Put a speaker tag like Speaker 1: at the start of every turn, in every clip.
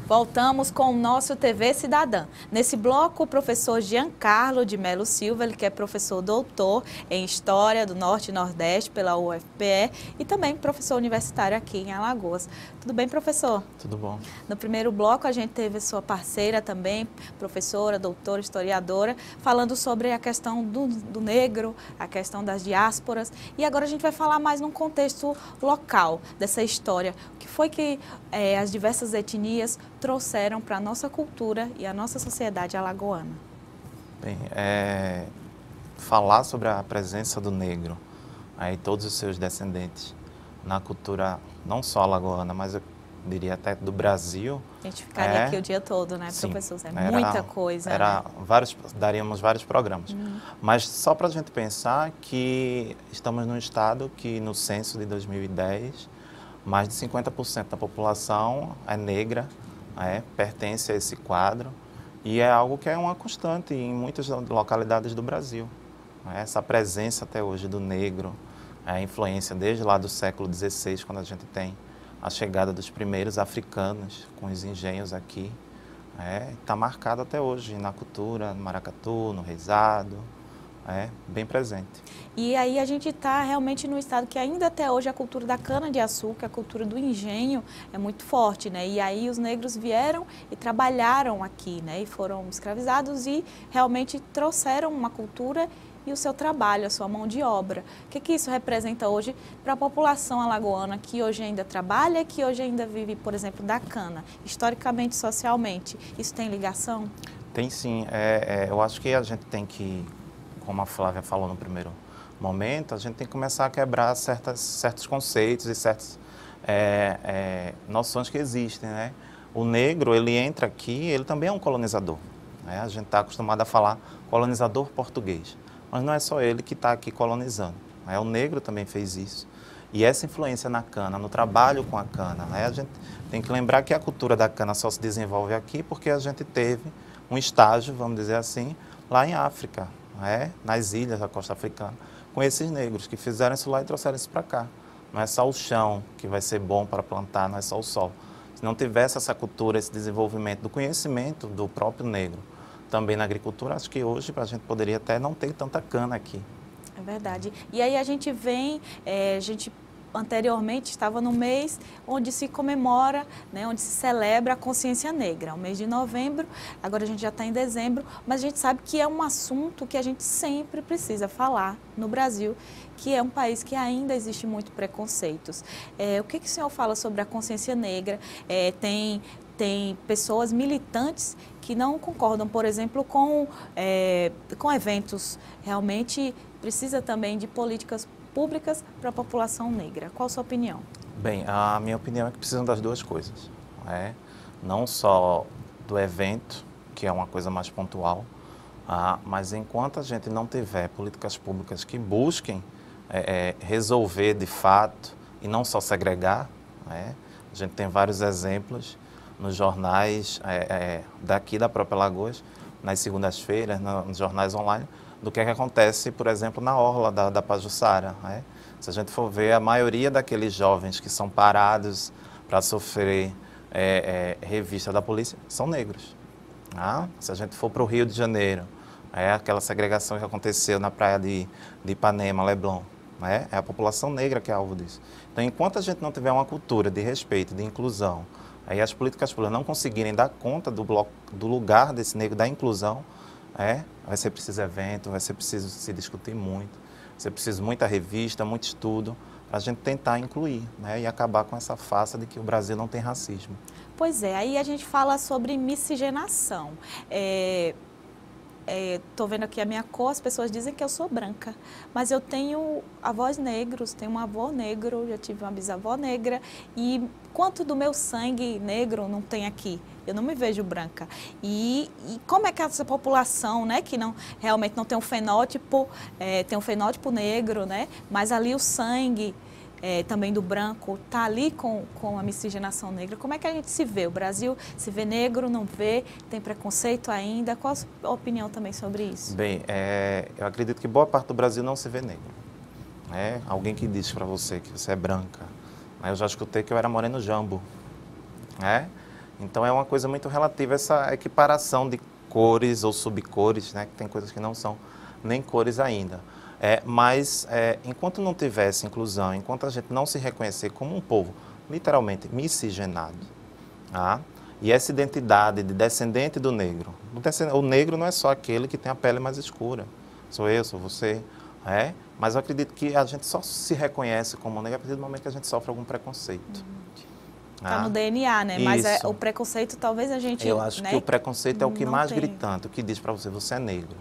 Speaker 1: Voltamos com o nosso TV Cidadã. Nesse bloco, o professor Giancarlo de Melo Silva, ele que é professor doutor em História do Norte e Nordeste pela UFPE e também professor universitário aqui em Alagoas. Tudo bem, professor?
Speaker 2: Tudo bom.
Speaker 1: No primeiro bloco, a gente teve sua parceira também, professora, doutora, historiadora, falando sobre a questão do negro, a questão das diásporas. E agora a gente vai falar mais num contexto local dessa história. O que foi que as diversas etnias trouxeram para a nossa cultura e a nossa sociedade alagoana?
Speaker 2: Bem, falar sobre a presença do negro e todos os seus descendentes na cultura não só alagoana, mas eu diria até do Brasil.
Speaker 1: A gente ficaria aqui o dia todo, né,
Speaker 2: sim,
Speaker 1: professor? Muita coisa. Né?
Speaker 2: Daríamos vários programas. Mas só para a gente pensar que estamos num estado que no censo de 2010, mais de 50% da população é negra, pertence a esse quadro, e é algo que é uma constante em muitas localidades do Brasil. Essa presença até hoje do negro, a influência desde lá do século XVI, quando a gente tem a chegada dos primeiros africanos com os engenhos aqui, está marcado até hoje na cultura, no maracatu, no rezado, bem presente.
Speaker 1: E aí a gente está realmente num estado que ainda até hoje a cultura da cana-de-açúcar, a cultura do engenho é muito forte, né? E aí os negros vieram e trabalharam aqui, né? E foram escravizados e realmente trouxeram uma cultura e o seu trabalho, a sua mão de obra. O que isso representa hoje para a população alagoana que hoje ainda trabalha, que hoje ainda vive, por exemplo, da cana, historicamente, socialmente? Isso tem ligação?
Speaker 2: Tem sim. Eu acho que a gente tem que, como a Flávia falou no primeiro momento, a gente tem que começar a quebrar certos conceitos e certas noções que existem, né? O negro, ele entra aqui, ele também é um colonizador, né? A gente está acostumado a falar colonizador português, mas não é só ele que está aqui colonizando, né? O negro também fez isso. E essa influência na cana, no trabalho com a cana, né? A gente tem que lembrar que a cultura da cana só se desenvolve aqui porque a gente teve um estágio, vamos dizer assim, lá em África, nas ilhas da costa africana, com esses negros que fizeram isso lá e trouxeram isso para cá. Não é só o chão que vai ser bom para plantar, não é só o sol. Se não tivesse essa cultura, esse desenvolvimento do conhecimento do próprio negro, também na agricultura, acho que hoje a gente poderia até não ter tanta cana aqui.
Speaker 1: É verdade. E aí a gente vem, anteriormente estava no mês onde se comemora, né, onde se celebra a consciência negra, o mês de novembro, agora a gente já está em dezembro, mas a gente sabe que é um assunto que a gente sempre precisa falar no Brasil, que é um país que ainda existe muito preconceitos. O que o senhor fala sobre a consciência negra? Tem pessoas militantes que não concordam, por exemplo, com eventos. Realmente precisa também de políticas públicas para a população negra. Qual a sua opinião?
Speaker 2: Bem, a minha opinião é que precisam das duas coisas. Não só do evento, que é uma coisa mais pontual, mas enquanto a gente não tiver políticas públicas que busquem resolver de fato e não só segregar, a gente tem vários exemplos nos jornais daqui da própria Alagoas, nas segundas-feiras, nos jornais online, do que acontece, por exemplo, na orla da Pajuçara. Se a gente for ver, a maioria daqueles jovens que são parados para sofrer revista da polícia são negros. Se a gente for para o Rio de Janeiro, aquela segregação que aconteceu na praia de Ipanema, Leblon, é a população negra que é alvo disso. Então, enquanto a gente não tiver uma cultura de respeito, de inclusão, aí as políticas públicas não conseguirem dar conta do lugar desse negro, da inclusão, vai ser preciso evento, vai ser preciso se discutir muito, vai ser preciso muita revista, muito estudo, para a gente tentar incluir, e acabar com essa farsa de que o Brasil não tem racismo.
Speaker 1: Pois é, aí a gente fala sobre miscigenação. Estou vendo aqui a minha cor, as pessoas dizem que eu sou branca, mas eu tenho avós negros, tenho um avô negro, já tive uma bisavó negra, e quanto do meu sangue negro não tem aqui? Eu não me vejo branca. E como é que essa população, né, que realmente não tem um fenótipo, tem um fenótipo negro, né, mas ali o sangue também do branco está ali com a miscigenação negra, como é que a gente se vê? O Brasil se vê negro, não vê, tem preconceito ainda? Qual a sua opinião também sobre isso?
Speaker 2: Bem, eu acredito que boa parte do Brasil não se vê negro. Alguém que diz para você que você é branca, eu já escutei que eu era moreno jambo. Então é uma coisa muito relativa essa equiparação de cores ou subcores, né, que tem coisas que não são nem cores ainda. Mas enquanto não tivesse inclusão, enquanto a gente não se reconhecer como um povo literalmente miscigenado, tá? E essa identidade de descendente do negro, o negro não é só aquele que tem a pele mais escura, sou eu, sou você, mas eu acredito que a gente só se reconhece como negro a partir do momento que a gente sofre algum preconceito.
Speaker 1: Está no DNA, né? Mas
Speaker 2: Isso.
Speaker 1: o preconceito talvez a gente...
Speaker 2: Eu acho que o preconceito é o que mais
Speaker 1: tem.
Speaker 2: gritante, o que diz para você, você é negro.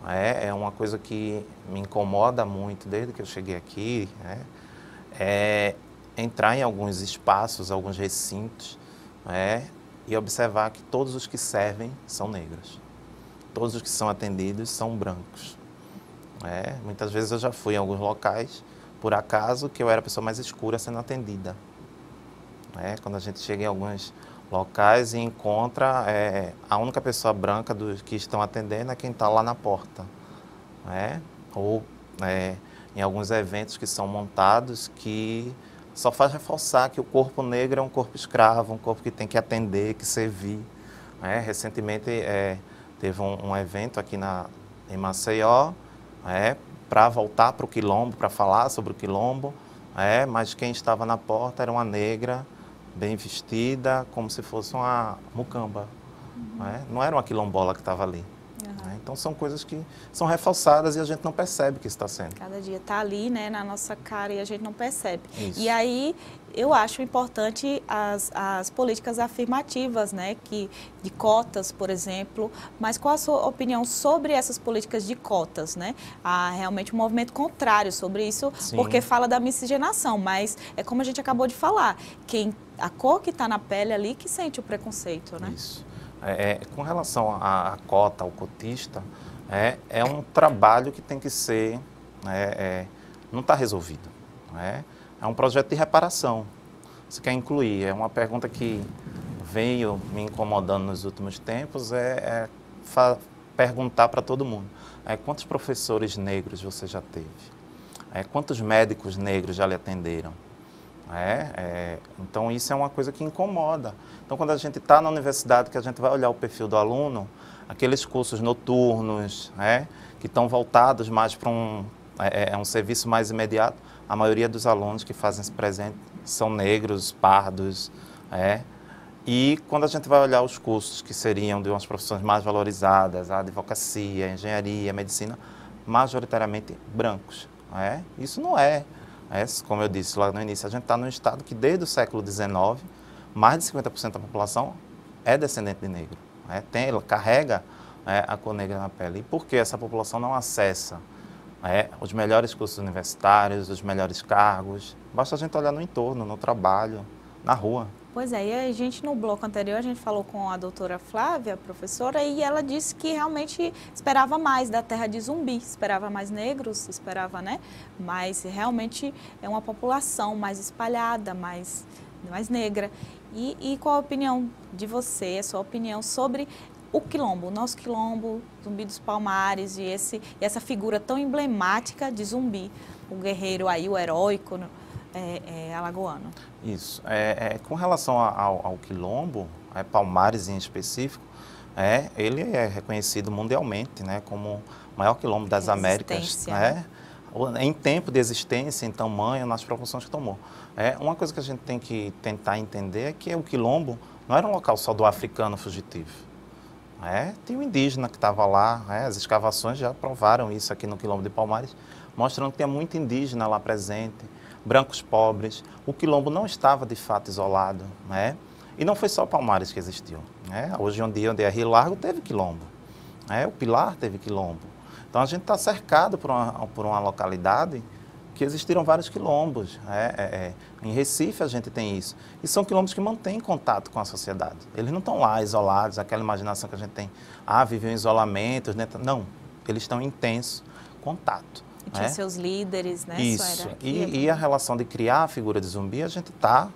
Speaker 2: É uma coisa que me incomoda muito desde que eu cheguei aqui, é entrar em alguns espaços, alguns recintos, e observar que todos os que servem são negros. Todos os que são atendidos são brancos. Muitas vezes eu já fui em alguns locais, por acaso, que eu era a pessoa mais escura sendo atendida. Quando a gente chega em alguns locais e encontra a única pessoa branca dos que estão atendendo é quem está lá na porta. Ou em alguns eventos que são montados que só faz reforçar que o corpo negro é um corpo escravo, um corpo que tem que atender, que servir. Recentemente teve um evento aqui em Maceió, para voltar para o Quilombo, para falar sobre o Quilombo, mas quem estava na porta era uma negra, bem vestida, como se fosse uma mucamba. Não era uma quilombola que estava ali. Então são coisas que são reforçadas e a gente não percebe que isso está sendo.
Speaker 1: Cada dia está ali, né, na nossa cara e a gente não percebe.
Speaker 2: Isso.
Speaker 1: E aí eu acho importante as políticas afirmativas, né, de cotas, por exemplo. Mas qual a sua opinião sobre essas políticas de cotas, né? Há realmente um movimento contrário sobre isso,
Speaker 2: Sim.
Speaker 1: Porque fala da miscigenação, mas é como a gente acabou de falar, a cor que está na pele ali que sente o preconceito, né?
Speaker 2: Isso. Com relação à cota, ao cotista, é um trabalho que tem que ser, não está resolvido. É um projeto de reparação. Você quer incluir? É uma pergunta que veio me incomodando nos últimos tempos, perguntar para todo mundo. Quantos professores negros você já teve? Quantos médicos negros já lhe atenderam? Então, isso é uma coisa que incomoda. Então, quando a gente está na universidade, que a gente vai olhar o perfil do aluno, aqueles cursos noturnos, que estão voltados mais para um serviço mais imediato, a maioria dos alunos que fazem esse presente são negros, pardos. E quando a gente vai olhar os cursos que seriam de umas profissões mais valorizadas, a advocacia, a engenharia, a medicina, majoritariamente brancos. Isso não é. Como eu disse lá no início, a gente está num estado que desde o século XIX, mais de 50% da população é descendente de negro. Carrega a cor negra na pele. E por que essa população não acessa os melhores cursos universitários, os melhores cargos? Basta a gente olhar no entorno, no trabalho, na rua.
Speaker 1: Pois é, e a gente no bloco anterior, a gente falou com a doutora Flávia, professora, e ela disse que realmente esperava mais da terra de Zumbi, esperava mais negros, esperava, né? Mas realmente é uma população mais espalhada, mais negra. E qual a opinião de você, a sua opinião sobre o quilombo, o nosso quilombo, Zumbi dos Palmares, e essa figura tão emblemática de Zumbi, o guerreiro aí, o heróico, alagoano?
Speaker 2: Isso. Com relação ao quilombo, Palmares em específico, ele é reconhecido mundialmente, né, como o maior quilombo das Américas, né? Em tempo de existência, em tamanho, nas proporções que tomou. Uma coisa que a gente tem que tentar entender é que o quilombo não era um local só do africano fugitivo. Tem um indígena que estava lá, as escavações já provaram isso aqui no quilombo de Palmares, mostrando que tinha muito indígena lá presente, brancos pobres. O quilombo não estava de fato isolado, e não foi só Palmares que existiu. Hoje, onde é Rio Largo, teve quilombo. O Pilar teve quilombo. Então, a gente está cercado por uma localidade que existiram vários quilombos. Em Recife, a gente tem isso. E são quilombos que mantêm contato com a sociedade. Eles não estão lá isolados, aquela imaginação que a gente tem, vivem em isolamento. Não, eles estão em intenso contato.
Speaker 1: E tinha seus líderes, né?
Speaker 2: Isso. E a relação de criar a figura de Zumbi, a gente está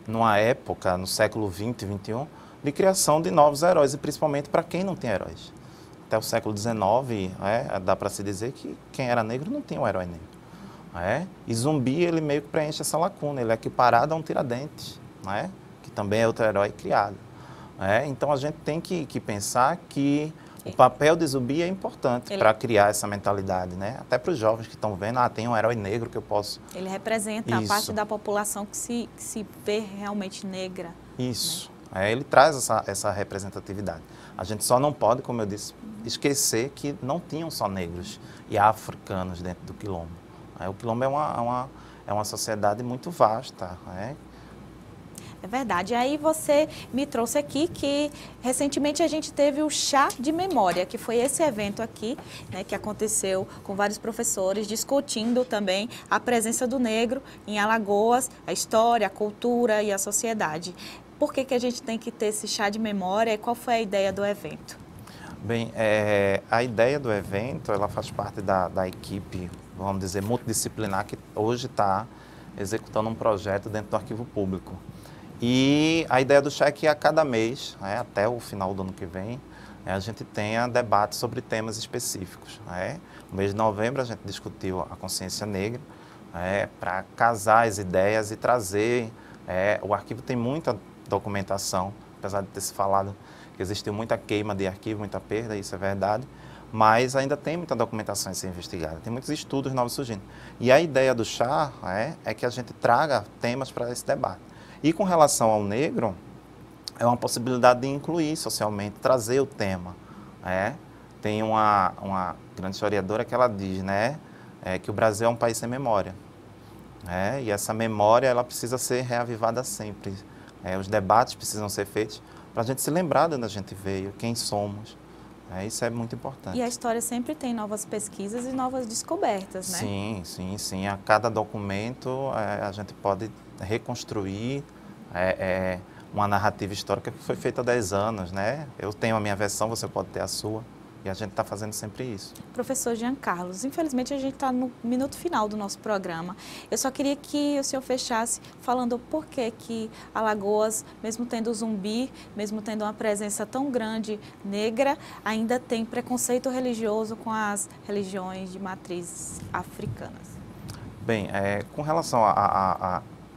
Speaker 2: numa época, no século XX, XXI, de criação de novos heróis, e principalmente para quem não tem heróis. Até o século XIX, dá para se dizer que quem era negro não tinha um herói negro. E Zumbi, ele meio que preenche essa lacuna, ele é equiparado a um Tiradentes. que também é outro herói criado. Então a gente tem que pensar que o papel de Zumbi é importante para criar essa mentalidade, né? Até para os jovens que estão vendo, tem um herói negro que eu posso...
Speaker 1: Ele representa a parte da população que se vê realmente negra.
Speaker 2: Isso. Né? Ele traz essa representatividade. A gente só não pode, como eu disse, esquecer que não tinham só negros e africanos dentro do Quilombo. O Quilombo é uma sociedade muito vasta, né?
Speaker 1: É verdade. Aí você me trouxe aqui que recentemente a gente teve o Chá de Memória, que foi esse evento aqui, né, que aconteceu com vários professores discutindo também a presença do negro em Alagoas, a história, a cultura e a sociedade. Por que a gente tem que ter esse chá de memória e qual foi a ideia do evento?
Speaker 2: Bem, a ideia do evento, ela faz parte da equipe, vamos dizer, multidisciplinar, que hoje está executando um projeto dentro do arquivo público. E a ideia do chá é que a cada mês, até o final do ano que vem, a gente tenha debate sobre temas específicos. No mês de novembro a gente discutiu a consciência negra, para casar as ideias e trazer... o arquivo tem muita documentação, apesar de ter se falado que existiu muita queima de arquivo, muita perda, isso é verdade, mas ainda tem muita documentação a ser investigada, tem muitos estudos novos surgindo. E a ideia do chá é que a gente traga temas para esse debate. E com relação ao negro, é uma possibilidade de incluir socialmente, trazer o tema. Tem uma grande historiadora que ela diz, que o Brasil é um país sem memória. E essa memória ela precisa ser reavivada sempre. Os debates precisam ser feitos para a gente se lembrar de onde a gente veio, quem somos. Isso é muito importante.
Speaker 1: E a história sempre tem novas pesquisas e novas descobertas, né?
Speaker 2: Sim, sim, sim. A cada documento a gente pode reconstruir uma narrativa histórica que foi feita há 10 anos, né? Eu tenho a minha versão, você pode ter a sua. E a gente está fazendo sempre isso.
Speaker 1: Professor Jean Carlos, infelizmente a gente está no minuto final do nosso programa. Eu só queria que o senhor fechasse falando por que Alagoas, mesmo tendo Zumbi, mesmo tendo uma presença tão grande negra, ainda tem preconceito religioso com as religiões de matrizes africanas.
Speaker 2: Bem, com relação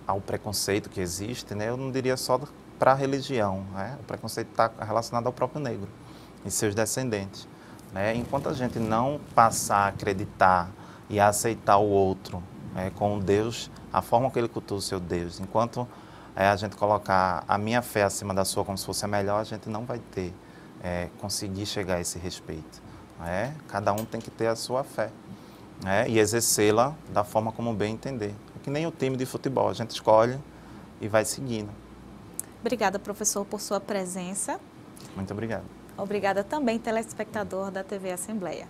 Speaker 2: ao preconceito que existe, eu não diria só para a religião. O preconceito está relacionado ao próprio negro e seus descendentes. Enquanto a gente não passar a acreditar e a aceitar o outro com Deus, a forma que ele cultua o seu Deus, enquanto a gente colocar a minha fé acima da sua como se fosse a melhor, a gente não vai conseguir chegar a esse respeito. Cada um tem que ter a sua fé e exercê-la da forma como bem entender. É que nem o time de futebol, a gente escolhe e vai seguindo.
Speaker 1: Obrigada, professor, por sua presença.
Speaker 2: Muito obrigado.
Speaker 1: Obrigada também, telespectador da TV Assembleia.